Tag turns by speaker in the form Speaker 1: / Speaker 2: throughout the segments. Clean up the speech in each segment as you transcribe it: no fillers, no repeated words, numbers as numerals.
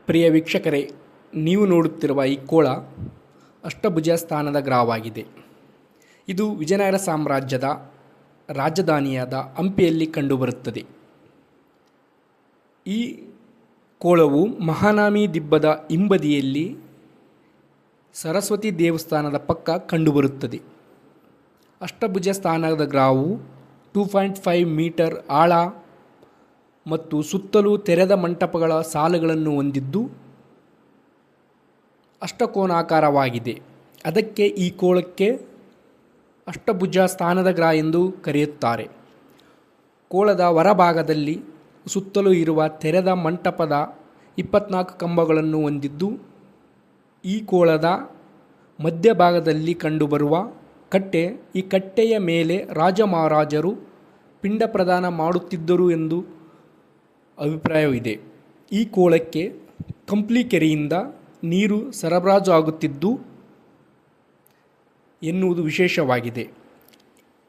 Speaker 1: ಪ್ರಿಯ ವೀಕ್ಷಕರೇ, ನೀವು ನೋಡುತ್ತಿರುವ ಈ ಕೋಳ ಅಷ್ಟಭುಜ ಸ್ಥಾನದ ಗ್ರಹವಾಗಿದೆ. ಇದು ವಿಜಯನಗರ ಸಾಮ್ರಾಜ್ಯದ ರಾಜಧಾನಿಯಾದ ಹಂಪಿಯಲ್ಲಿ ಕಂಡುಬರುತ್ತದೆ. ಈ ಕೋಳವು ಮಹಾನಾಮಿ ದಿಬ್ಬದ ಹಿಂಬದಿಯಲ್ಲಿ ಸರಸ್ವತಿ ದೇವಸ್ಥಾನದ ಪಕ್ಕ ಕಂಡುಬರುತ್ತದೆ. ಅಷ್ಟಭುಜ ಸ್ಥಾನದ ಗ್ರಹವು 2.5 ಮೀಟರ್ ಆಳ ಮತ್ತು ಸುತ್ತಲೂ ತೆರೆದ ಮಂಟಪಗಳ ಸಾಲುಗಳನ್ನು ಹೊಂದಿದ್ದು ಅಷ್ಟಕೋನಾಕಾರವಾಗಿದೆ. ಅದಕ್ಕೆ ಈ ಕೋಳಕ್ಕೆ ಅಷ್ಟಭುಜ ಸ್ಥಾನದ ಗ್ರಹ ಎಂದು ಕರೆಯುತ್ತಾರೆ. ಕೋಳದ ಹೊರಭಾಗದಲ್ಲಿ ಸುತ್ತಲೂ ಇರುವ ತೆರೆದ ಮಂಟಪದ 24 ಕಂಬಗಳನ್ನು ಹೊಂದಿದ್ದು, ಈ ಕೋಳದ ಮಧ್ಯಭಾಗದಲ್ಲಿ ಕಂಡುಬರುವ ಕಟ್ಟೆ, ಈ ಕಟ್ಟೆಯ ಮೇಲೆ ರಾಜ ಮಹಾರಾಜರು ಪಿಂಡ ಪ್ರದಾನ ಮಾಡುತ್ತಿದ್ದರು ಎಂದು ಅಭಿಪ್ರಾಯವಿದೆ. ಈ ಕೋಳಕ್ಕೆ ಕಂಪ್ಲಿ ಕೆರೆಯಿಂದ ನೀರು ಸರಬರಾಜು ಆಗುತ್ತಿದ್ದು ಎನ್ನುವುದು ವಿಶೇಷವಾಗಿದೆ.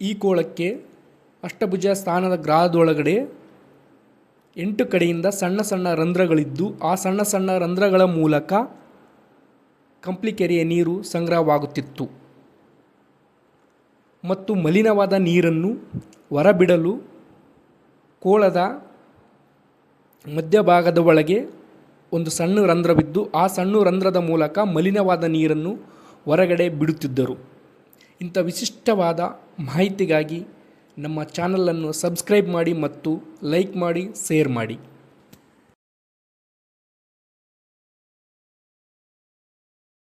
Speaker 1: ಈ ಕೋಳಕ್ಕೆ ಅಷ್ಟಭುಜ ಸ್ಥಾನದ ಗ್ರಹದೊಳಗಡೆ 8 ಕಡೆಯಿಂದ ಸಣ್ಣ ಸಣ್ಣ ರಂಧ್ರಗಳಿದ್ದು, ಆ ಸಣ್ಣ ಸಣ್ಣ ರಂಧ್ರಗಳ ಮೂಲಕ ಕಂಪ್ಲಿ ಕೆರೆಯ ನೀರು ಸಂಗ್ರಹವಾಗುತ್ತಿತ್ತು ಮತ್ತು ಮಲಿನವಾದ ನೀರನ್ನು ಹೊರಬಿಡಲು ಕೋಳದ ಮಧ್ಯಭಾಗದ ಒಳಗೆ ಒಂದು ಸಣ್ಣ ರಂಧ್ರವಿದ್ದು, ಆ ಸಣ್ಣ ರಂಧ್ರದ ಮೂಲಕ ಮಲಿನವಾದ ನೀರನ್ನು ಹೊರಗಡೆ ಬಿಡುತ್ತಿದ್ದರು. ಇಂಥ ವಿಶಿಷ್ಟವಾದ ಮಾಹಿತಿಗಾಗಿ ನಮ್ಮ ಚಾನಲನ್ನು ಸಬ್ಸ್ಕ್ರೈಬ್ ಮಾಡಿ ಮತ್ತು ಲೈಕ್ ಮಾಡಿ, ಶೇರ್ ಮಾಡಿ.